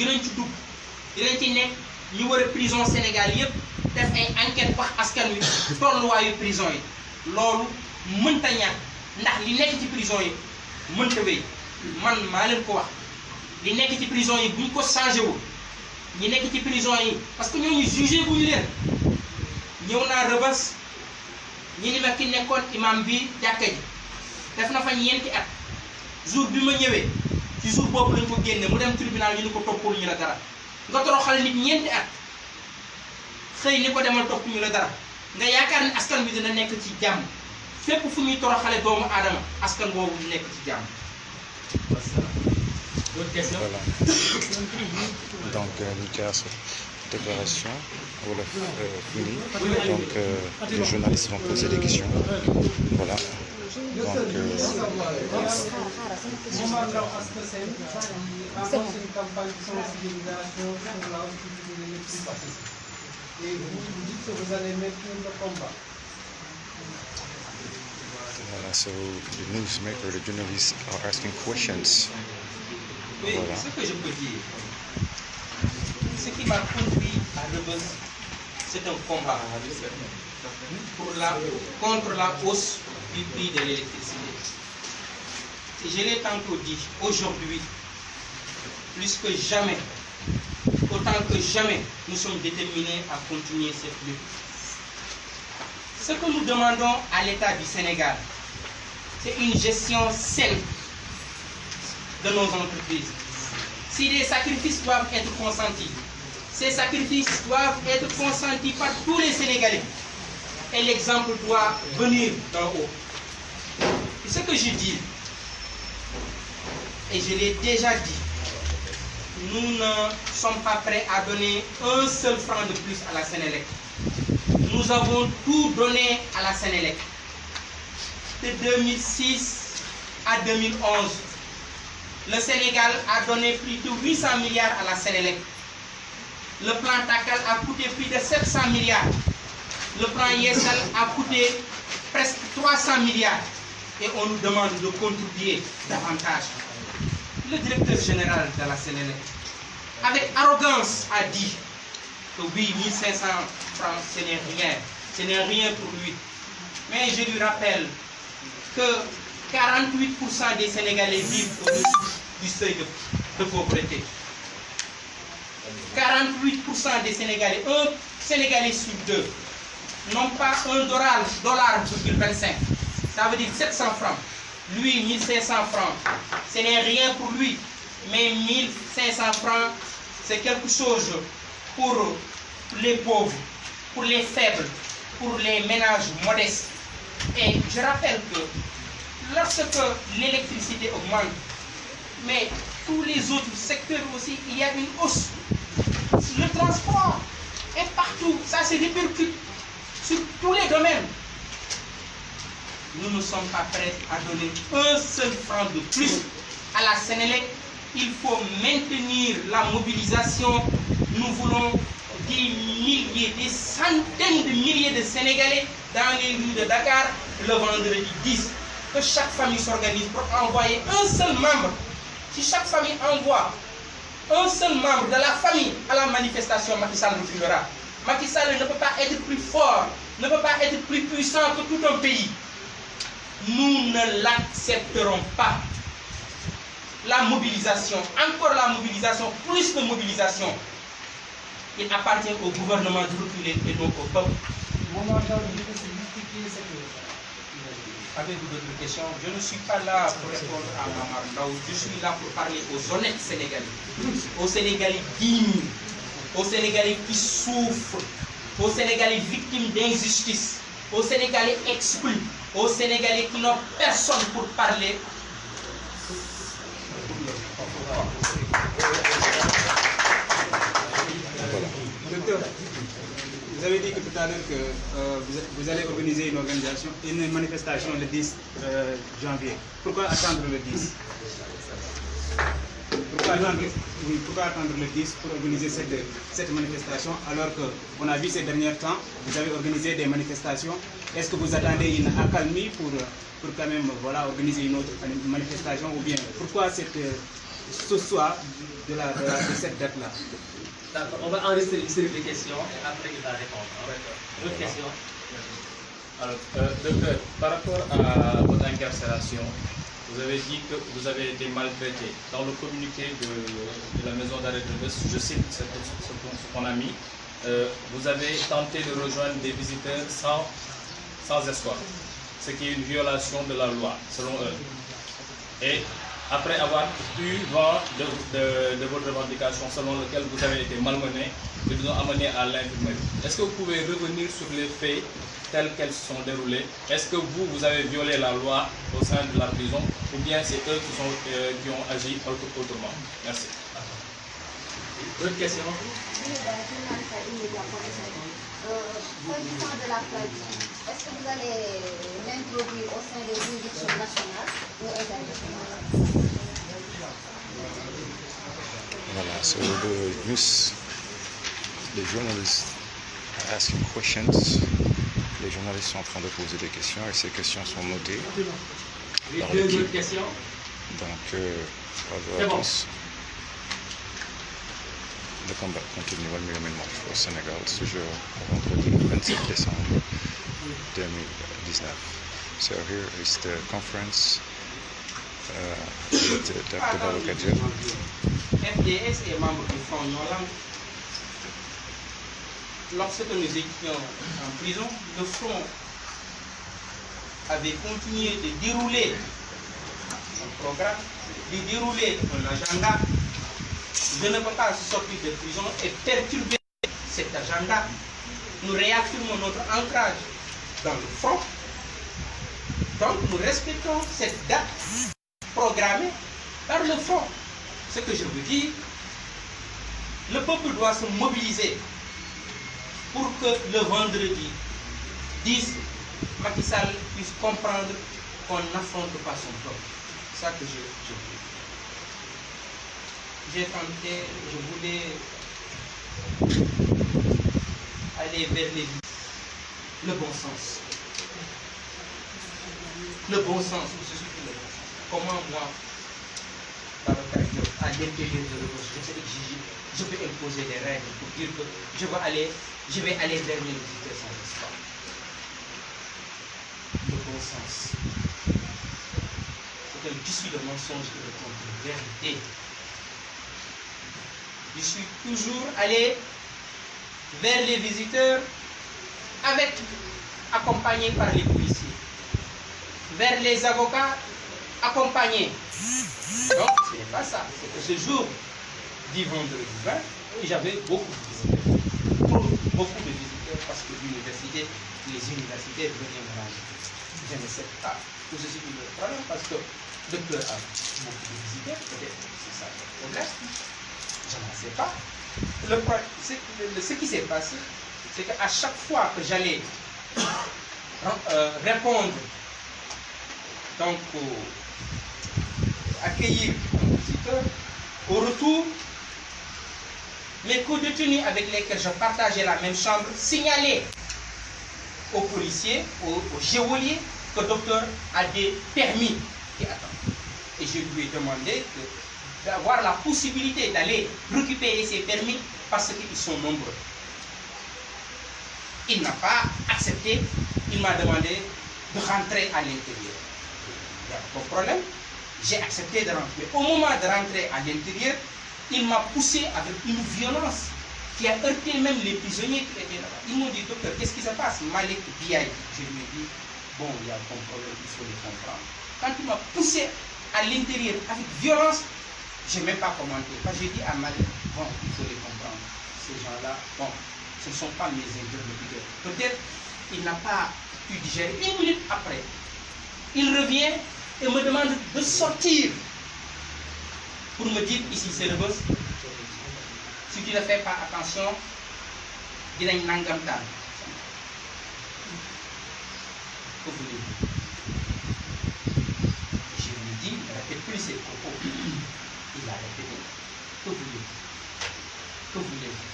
dinañ ci dugg dinañ ci nekk ñu war a prison Sénégal yépp def ay enquête wax askan wi tolluwaayu prison yi loolu mënta ñàkk ndax li nekk ci prison yi mënta wéy man maa leen ko wax li nekk ci prison yi buñ ko changé wul ñi nekk ci prison yi parce que ñooñu jugé bu ñu leen ñëw naa Rebeuss ñi ni ma ki nekkoon imam bi jàkka ji def na fa ñeenti at jour bi ma ñëwee ci jour boobu lañ ko génne mu dem tribunal ñu ni ko toppul ñu la dara nga toroxal nit ñeenti at xëy ni ko demal topp ñu la dara nga yaakaar ni askan bi dina nekk ci jàmm fépp fu ñuy toroxale doomu aadama askan boobu di nekk ci jàmm. Voilà. Donc Luther, déclaration wolof finie. Donc les journalistes vont poser des questions. Voilà. Donc voilà, so the newsmaker, the journalists are asking questions. Oui, Voilà. ce que je peux dire, ce qui m'a conduit à Rebeuss, c'est un combat contre la hausse du prix de l'électricité. Et je l'ai tantôt dit, aujourd'hui, plus que jamais, autant que jamais, nous sommes déterminés à continuer cette lutte. Ce que nous demandons à l'État du Sénégal, c'est une gestion saine de nos entreprises. Si des sacrifices doivent être consentis, ces sacrifices doivent être consentis par tous les Sénégalais. Et l'exemple doit venir d'en haut. Et ce que je dis, et je l'ai déjà dit, nous ne sommes pas prêts à donner un seul franc de plus à la Sénélec. Nous avons tout donné à la Sénélec. De 2006 à 2011, le Sénégal a donné plus de 800 milliards à la Sénélec. Le plan Takal a coûté plus de 700 milliards. Le plan Yessal a coûté presque 300 milliards. Et on nous demande de contribuer davantage. Le directeur général de la Sénélec, avec arrogance, a dit que oui, 1500 francs, ce n'est rien. Ce n'est rien pour lui. Mais je lui rappelle que 48% des Sénégalais vivent au-dessus du seuil de pauvreté. 48% des Sénégalais, un Sénégalais sur deux, n'ont pas $1,25. Ça veut dire 700 francs. Lui, 1500 francs. Ce n'est rien pour lui. Mais 1500 francs, c'est quelque chose pour les pauvres, pour les faibles, pour les ménages modestes. Et je rappelle que lorsque l'électricité augmente, mais tous les autres secteurs aussi, il y a une hausse. Le transport est partout, ça se répercute sur tous les domaines. Nous ne sommes pas prêts à donner un seul franc de plus à la Sénélec. Il faut maintenir la mobilisation. Nous voulons des milliers, des centaines de milliers de Sénégalais dans les rues de Dakar le vendredi 10. Que chaque famille s'organise pour envoyer un seul membre. Si chaque famille envoie un seul membre de la famille à la manifestation, Macky Sall reculera. Macky Sall ne peut pas être plus fort, ne peut pas être plus puissant que tout un pays. Nous ne l'accepterons pas. La mobilisation, encore la mobilisation, plus de mobilisation. Il appartient au gouvernement de reculer et non au peuple. Avez-vous d'autres questions? Je ne suis pas là pour répondre à Mamar Ndao. Je suis là pour parler aux honnêtes Sénégalais, aux Sénégalais dignes, aux Sénégalais qui souffrent, aux Sénégalais victimes d'injustice, aux Sénégalais exclus, aux Sénégalais qui n'ont personne pour parler. Docteur, vous avez dit que tout à l'heure que vous allez organiser une manifestation le 10 janvier. Pourquoi attendre le 10? Pourquoi attendre le 10 pour organiser cette manifestation alors qu'on a vu ces derniers temps, vous avez organisé des manifestations. Est-ce que vous attendez une accalmie pour quand même organiser une autre manifestation ou bien pourquoi ce soir de cette date-là? On va enregistrer une série de questions et après il va répondre. D'autres questions? Alors, docteur, par rapport à votre incarcération, vous avez dit que vous avez été maltraité. Dans le communiqué de la maison d'arrêt de Rebeuss, je cite ce qu'on a mis, vous avez tenté de rejoindre des visiteurs sans escorte, ce qui est une violation de la loi, selon eux. Et après avoir eu vent de votre revendication selon laquelle vous avez été malmené, ils vous ont amené à l'infirmerie. Est-ce que vous pouvez revenir sur les faits tels qu'elles se sont déroulées? Est-ce que vous avez violé la loi au sein de la prison ou bien c'est eux qui ont agi autrement? Merci. D'autres questions? S'agissant de la plainte, est-ce que vous allez l'introduire au sein des juridictions nationales ou internationales? Voilà, so les journalistes are asking questions. Les journalistes sont en train de poser des questions et ces questions sont notées par l'équipe. D'autres questions? Donc, à tous. Le combat continue au Sénégal ce jour, vendredi 27 décembre 2019. So here is the conference with Dr. Babacar Diop. FDS est membre du Front Nolan. Lorsque nous étions en prison, le Front avait continué de dérouler un programme, de dérouler un agenda, je ne peux pas sortir de prison et perturber cet agenda. Nous réaffirmons notre ancrage dans le front. Donc nous respectons cette date programmée par le front. Ce que je veux dire, le peuple doit se mobiliser pour que le vendredi 10, Macky Sall puisse comprendre qu'on n'affronte pas son peuple. C'est ça que je veux. J'ai tenté, je voulais aller vers le bon sens. Le bon sens, je suis le bon sens. Comment moi, à l'intérieur de l'Europe, je peux exiger, je peux imposer des règles pour dire que je vais aller vers les visiteurs sans espoir. Le bon sens. C'est un tissu de mensonges et de contre-vérité. Je suis toujours allé vers les visiteurs accompagnés par les policiers, vers les avocats accompagnés. Donc ce n'est pas ça. C'est que ce jour du vendredi 20, j'avais beaucoup de visiteurs parce que les universités venaient me ranger. Je ne sais pas où je suis le problème parce que le docteur a beaucoup de visiteurs, peut-être c'est ça le problème. Je n'en sais pas. Ce qui s'est passé, c'est qu'à chaque fois que j'allais répondre, donc accueillir un visiteur, au retour, mes co-détenus avec lesquels je partageais la même chambre signalaient aux policiers, aux geôliers, que le docteur a des permis qui attendent. Et je lui ai demandé d'avoir la possibilité d'aller récupérer ces permis parce qu'ils sont nombreux. Il n'a pas accepté, il m'a demandé de rentrer à l'intérieur. Il n'y a pas de problème, j'ai accepté de rentrer. Au moment de rentrer à l'intérieur, il m'a poussé avec une violence qui a heurté même les prisonniers qui étaient là-bas. Ils m'ont dit, docteur, qu'est-ce qui se passe? Malik Biaï. Je lui ai dit, bon, il y a un problème, il faut le comprendre. Quand il m'a poussé à l'intérieur avec violence, je n'ai même pas commenté. Parce que j'ai dit à Malik, bon, il faut les comprendre. Ces gens-là, bon, ce ne sont pas mes interlocuteurs. Peut-être il n'a pas pu digérer. Une minute après, il revient et me demande de sortir pour me dire ici c'est le boss. Si tu ne fais pas attention, il y a une nangamtan. Que voulez-vous? Je lui dis, ne répète plus ses propos. Il a répété. Que voulez-vous? Que voulez-vous?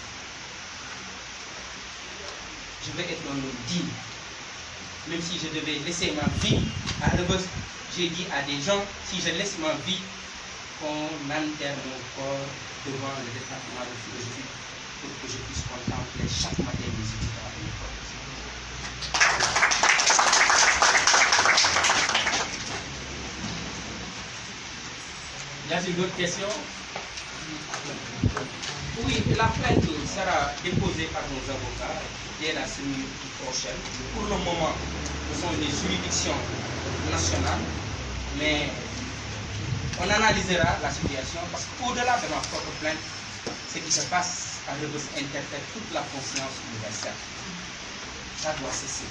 Je vais être un homme digne. Même si je devais laisser ma vie à Rebeuss, j'ai dit à des gens, si je laisse ma vie, qu'on enterre mon corps devant le département de philosophie pour que je puisse contempler chaque matin mes étudiants à l'école. Y a-t-il d'autres questions? Oui, la plainte sera déposée par nos avocats dès la semaine prochaine. Pour le moment, ce sont des juridictions nationales, mais on analysera la situation parce qu'au-delà de ma propre plainte, ce qui se passe à Rebeuss interpelle toute la conscience universelle. Ça doit cesser.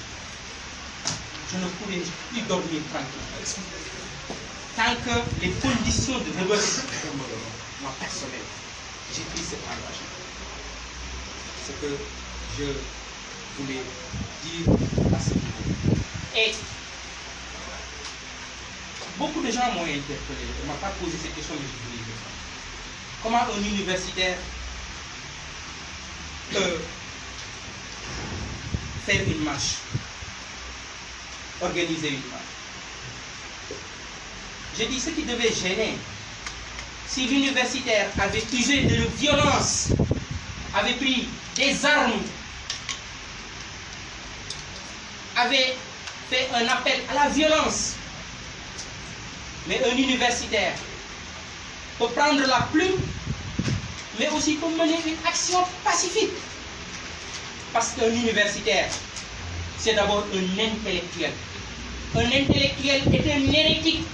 Je ne pourrai plus dormir tranquille. Tant que les conditions de Rebeuss demeureront, moi personnel, j'ai pris cet engagement. Ce que je voulais dire à ce niveau. Et beaucoup de gens m'ont interpellé, ne m'ont pas posé cette question, mais je voulais répondre. Comment un universitaire peut faire une marche, organiser une marche? Je dis ce qui devait gêner, si l'universitaire avait usé de violence, avait pris des armes, avait fait un appel à la violence. Mais un universitaire peut prendre la plume, mais aussi peut mener une action pacifique. Parce qu'un universitaire, c'est d'abord un intellectuel. Un intellectuel est un hérétique.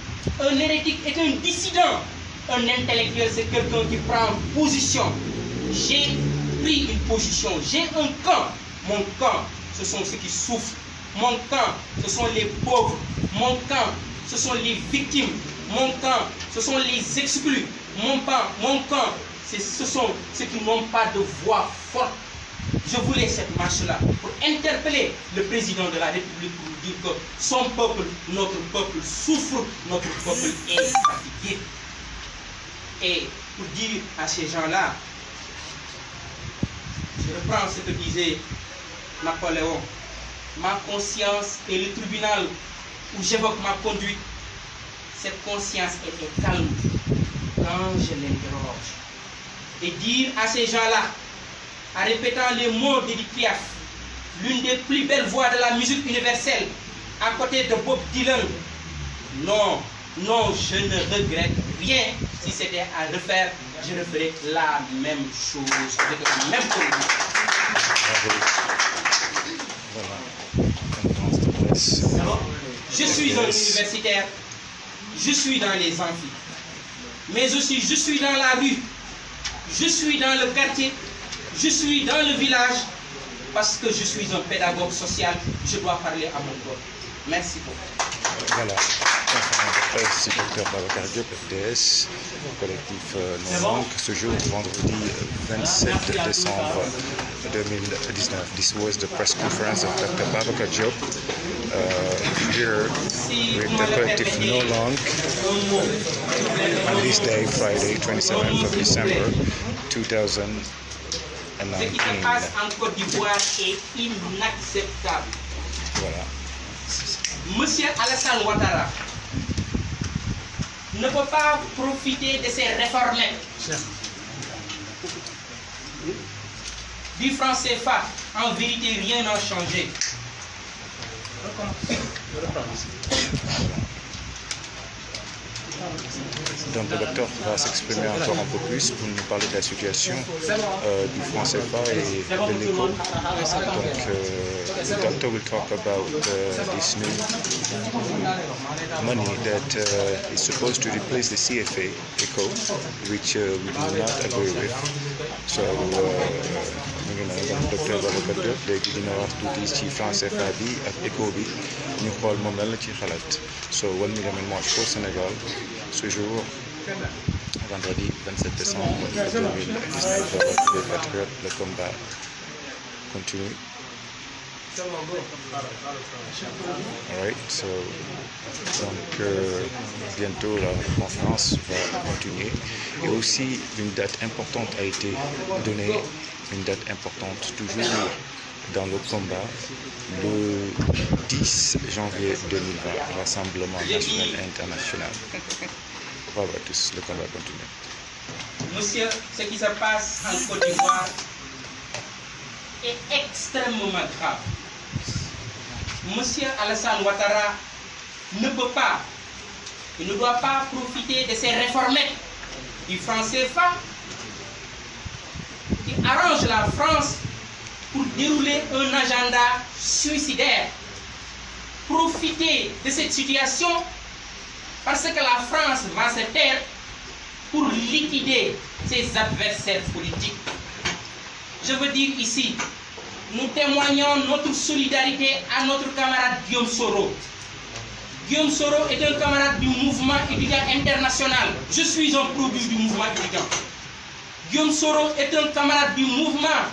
Un hérétique est un dissident. Un intellectuel, c'est quelqu'un qui prend position. J'ai pris une position. J'ai un camp. Mon camp, ce sont ceux qui souffrent. Mon camp, ce sont les pauvres. Mon camp, ce sont les victimes. Mon camp, ce sont les exclus. Mon camp, ce sont ceux qui n'ont pas de voix forte. Je voulais cette marche-là pour interpeller le président de la République pour dire que son peuple, notre peuple souffre, notre peuple est fatigué. Et pour dire à ces gens-là, je reprends ce que disait Napoléon, ma conscience est le tribunal où j'évoque ma conduite. Cette conscience était calme quand je l'interroge. Et dire à ces gens-là, en répétant les mots d'Edith Piaf, l'une des plus belles voix de la musique universelle, à côté de Bob Dylan, non, non, je ne regrette rien. Si c'était à refaire, je referais la même chose, avec la même conduite. Je suis un universitaire, je suis dans les amphis, mais aussi je suis dans la rue, je suis dans le quartier, je suis dans le village, parce que je suis un pédagogue social, je dois parler à mon corps. Merci beaucoup. Voilà, conférence de presse du Dr Babacar Diop, FDS, collectif Non-Manque, ce jour, vendredi 27 décembre 2019. This was the press conference of Dr Babacar Diop here with the collective No-Manque on this day, Friday, 27th of December 2019. Ce qui se passe en Côte d'Ivoire est inacceptable. Voilà. Monsieur Alassane Ouattara ne peut pas profiter de ces réformettes du franc CFA. En vérité, rien n'a changé. Donc le docteur va s'exprimer encore un peu plus pour nous parler de la situation du franc CFA et de l'éco. Donc the doctor will talk about this new money that is supposed to replace the CFA ECO, which we do not agree with. So docteur Babacar Diop léegi dina wax tuuti ci franc CFA bi ak ECO bi ñu xool moom lan la ci xalaat. So 1 million marche pour Sénégal ce jour, vendredi 27 décembre 2019, les patriotes, le combat continue. Alright, so donc bientôt la conférence va continuer et aussi une date importante a été donnée, une date importante toujours dans le combat, le 10 janvier 2020, Rassemblement national et international. Voilà, tous, le combat continue. Monsieur, ce qui se passe en Côte d'Ivoire est extrêmement grave. Monsieur Alassane Ouattara ne peut pas, il ne doit pas profiter de ces réformettes du franc CFA qui arrange la France pour dérouler un agenda suicidaire. Profiter de cette situation parce que la France va se taire pour liquider ses adversaires politiques. Je veux dire ici, nous témoignons notre solidarité à notre camarade Guillaume Soro. Guillaume Soro est un camarade du mouvement étudiant international. Je suis un produit du mouvement étudiant. Guillaume Soro est un camarade du mouvement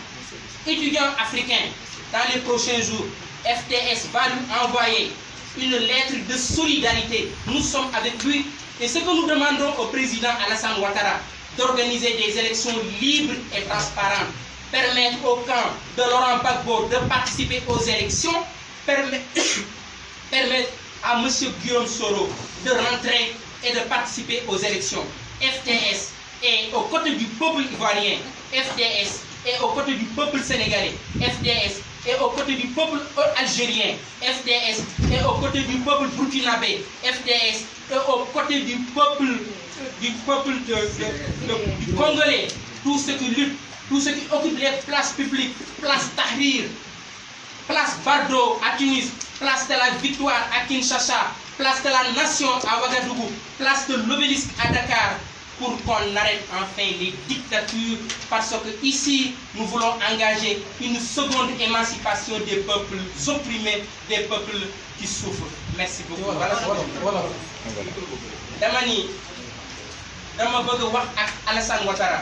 étudiant africain. Dans les prochains jours, FDS va lui envoyer une lettre de solidarité. Nous sommes avec lui et ce que nous demandons au président Alassane Ouattara, d'organiser des élections libres et transparentes, permettre au camp de Laurent Gbagbo de participer aux élections, permettre à M. Guillaume Soro de rentrer et de participer aux élections. FDS est aux côtés du peuple ivoirien, FDS est aux côtés du peuple sénégalais, FDS est aux côtés du peuple algérien, FDS est aux côtés du peuple burkinabé, FDS est aux côtés du peuple du Congolais, tous ceux qui luttent, tous ceux qui occupent les places publiques, place Tahrir, place Bardo à Tunis, place de la Victoire à Kinshasa, place de la Nation à Ouagadougou, place de l'Obélisque à Dakar, pour qu'on arrête enfin les dictatures, parce que ici, nous voulons engager une seconde émancipation des peuples opprimés, des peuples qui souffrent. Merci beaucoup. Voilà. dama bëgg wax ak Alassane Ouattara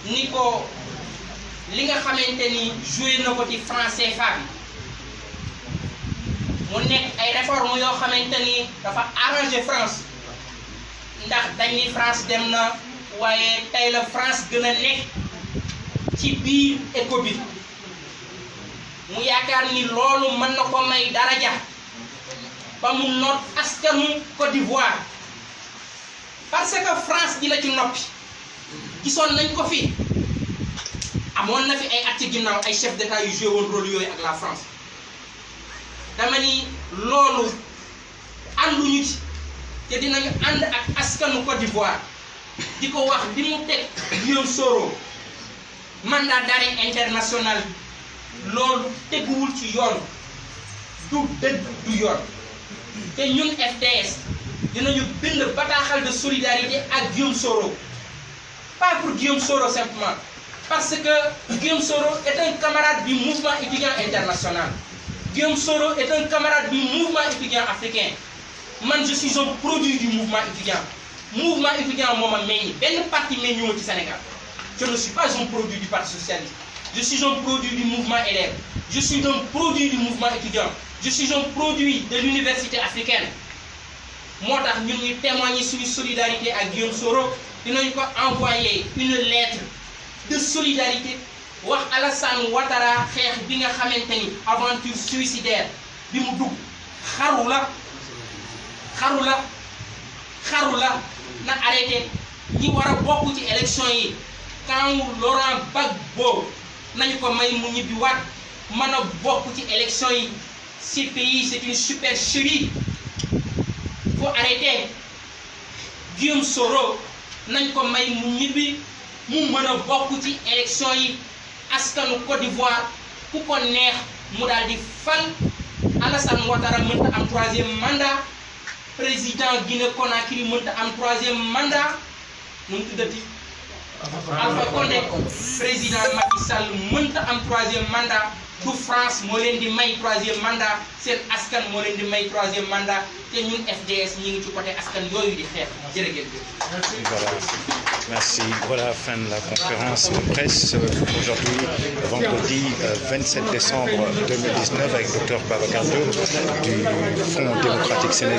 ni ko li nga xamante ni joué na ko ci franc CFA bi mu nekk ay réformes yoo xamante ni dafa arrangé France ndax dañ ni France dem na waaye tey la France gën a nekk ci biir éco bi mu yaakaar ni loolu mën na ko may daraja ba mu noot askanu Côte d'Ivoire parce que France di la ci noppi gisoon nañ ko fi amoon na fi ay at ci ginnaaw ay chef d'état yu joué woon rôle yooyu ak la France dama ni loolu ànduñu ci te dinañu ànd ak askanu Côte d'Ivoire di ko wax li mu teg Guillaume Soro mandat d'arrêt international loolu teguwul ci yoon du dëgg du yoon te ñun FDS dinañu bind bataaxal de solidarité ak Guillaume Soro pas pour Guillaume Soro simplement parce que Guillaume Soro est un camarade du mouvement étudiant international. Guillaume Soro est un camarade du mouvement étudiant africain. Man je suis un produit du mouvement étudiant. Mouvement étudiant moo ma meññ benn parti meññuma ci Sénégal. Je ne suis pas un produit du Parti socialiste. Je suis un produit du mouvement élève. Je suis un produit du mouvement étudiant. Je suis un produit de l'université africaine. moo tax ñun ñu témoigner suñu solidarité ak Guillaume Soro dinañ ko envoyer une lettre de solidarité wax Alassane Ouattara xeex bi nga xamante ni aventure suicidaire bi mu dugg xaru la na arrêté ñi war a bokk ci élection yi quand Laurent Gbagbo nañu ko may mu ñibbi waat mën a bokk ci élection yi. Ce pays c'est une supercherie. Faut arrêter. Guillaume Soro nañ ko may mu ñibbi mu mën a bokk ci élection yi askanu Côte d'Ivoire ku ko neex mu daal di fal Alassane Ouattara mënta am 3e mandat président Guinée Conakry mënta am 3e mandat nu mu tuddati Alpha Condé président Macky Sall mënta am 3e mandat du France moo leen di may 3e mandat seen askan moo leen di may 3e mandat te ñun FDS ñi ngi ci côté askan yooyu di xeex jërëjëf. Voilà. Merci. Voilà, fin de la conférence de presse aujourd'hui, vendredi 27 décembre 2019, avec Dr Babacar Diop du Front démocratique sénégalais.